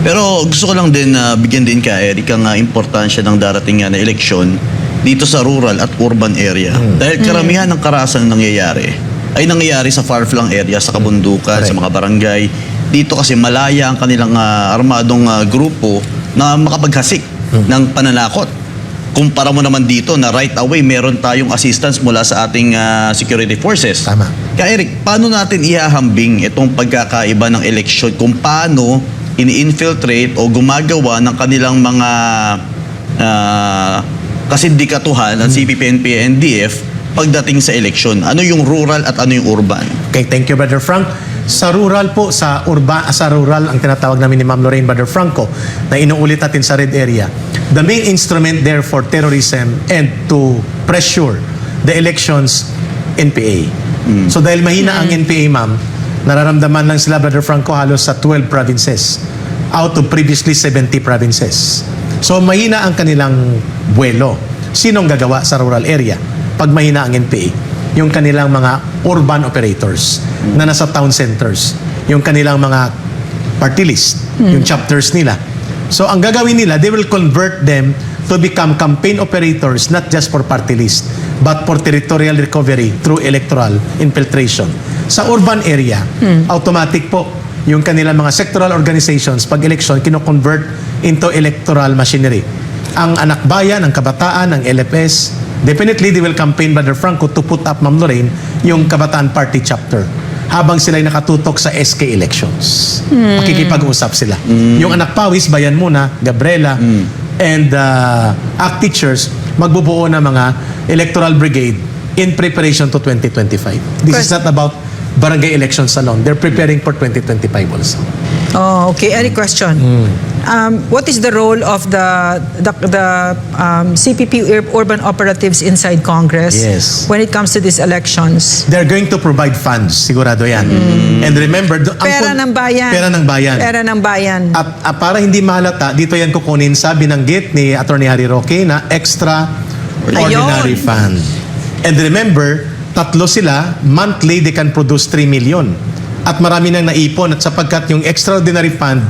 Pero gusto ko lang din na bigyan din ka, Eric, ang importansya ng darating na eleksyon dito sa rural at urban area. Dahil karamihan ng karahasan na nangyayari ay nangyayari sa far-flung area, sa kabundukan, sa mga barangay. Dito kasi malaya ang kanilang armadong grupo na makapaghasik ng pananakot. Kumpara mo naman dito na right away meron tayong assistance mula sa ating security forces. Tama. Kaya Eric, paano natin ihahambing itong pagkakaiba ng eleksyon kung paano ini-infiltrate o gumagawa ng kanilang mga kasindikatuhan ng CPP, NPA, NDF pagdating sa eleksyon? Ano yung rural at ano yung urban? Okay, thank you, Brother Frank. Sa rural po, sa rural, ang tinatawag namin ni Ma'am Lorraine, Brother Franco, na inuulit natin sa red area, the main instrument there for terrorism and to pressure the elections, NPA. So dahil mahina ang NPA, ma'am, nararamdaman lang sila, Brother Franco, halos sa 12 provinces out of previously 70 provinces. So mahina ang kanilang buwelo. Sinong gagawa sa rural area pag mahina ang NPA? Yung kanilang mga urban operators na nasa town centers, yung kanilang mga party list, yung chapters nila. So ang gagawin nila, they will convert them to become campaign operators not just for party list but for territorial recovery through electoral infiltration. Sa urban area, automatic po yung kanilang mga sectoral organizations pag election kino-convert into electoral machinery. Ang anak bayan, ang kabataan, ang LFS, definitely they will campaign, Brother Franco, to put up, Ma'am Lorraine, yung Kabataan Party chapter habang sila'y nakatutok sa SK elections. Makikipag-usap sila. Yung anak pawis, Bayan Muna, Gabriela, and ACT teachers, magbubuo ng mga electoral brigade in preparation to 2025. This is not about barangay elections alone. They're preparing for 2025 also. Oh, okay. Any question? What is the role of the CPP urban operatives inside Congress Yes. when it comes to these elections? They're going to provide funds, sigurado yan. And remember, Pera ng bayan. Pera ng bayan. Pera ng bayan. At para hindi mahalata, dito yan kukunin sa binanggit ni Attorney Harry Roque na extraordinary Ayun. fund. And remember, tatlo sila, monthly they can produce 3 million. At marami nang naipon at sapagkat yung extraordinary fund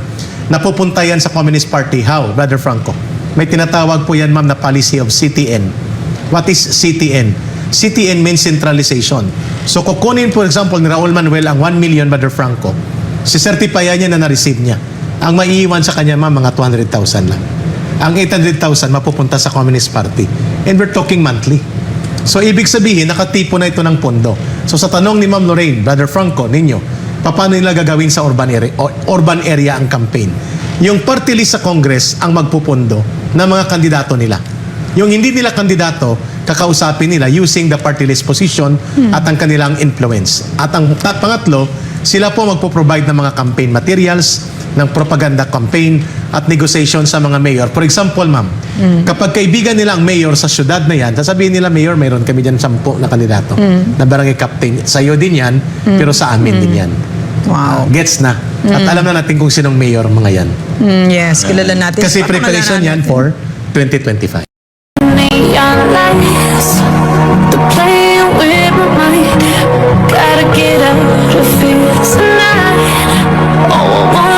napupunta yan sa Communist Party. How, Brother Franco? May tinatawag po yan, ma'am, na policy of CTN. What is CTN? CTN means centralization. So kukunin, for example, ni Raul Manuel ang 1 million, Brother Franco. Si-certify niya na na-receive niya. Ang maiiwan sa kanya, ma'am, mga 200,000 lang. Ang 800,000 mapupunta sa Communist Party. And we're talking monthly. So ibig sabihin, nakatipo na ito ng pondo. So sa tanong ni Ma'am Lorraine, Brother Franco, ninyo, paano nila gagawin sa urban area ang campaign? Yung party list sa Congress ang magpupondo ng mga kandidato nila. Yung hindi nila kandidato, kakausapin nila using the party list position at ang kanilang influence. At ang pangatlo, sila po magpo-provide ng mga campaign materials, ng propaganda campaign at negotiation sa mga mayor. For example, ma'am, kapag kaibigan nila ang mayor sa syudad na yan, sasabihin nila, Mayor, mayroon kami dyan 10 na kandidato na barangay captain. Sa'yo din yan, pero sa amin din yan. Wow. Gets na. At alam na natin kung sinong mayor mga yan. Yes, kilala natin. Kasi preparation yan for 2025. Neon lights, the playing with my mind. Gotta get out of here tonight. Oh, I want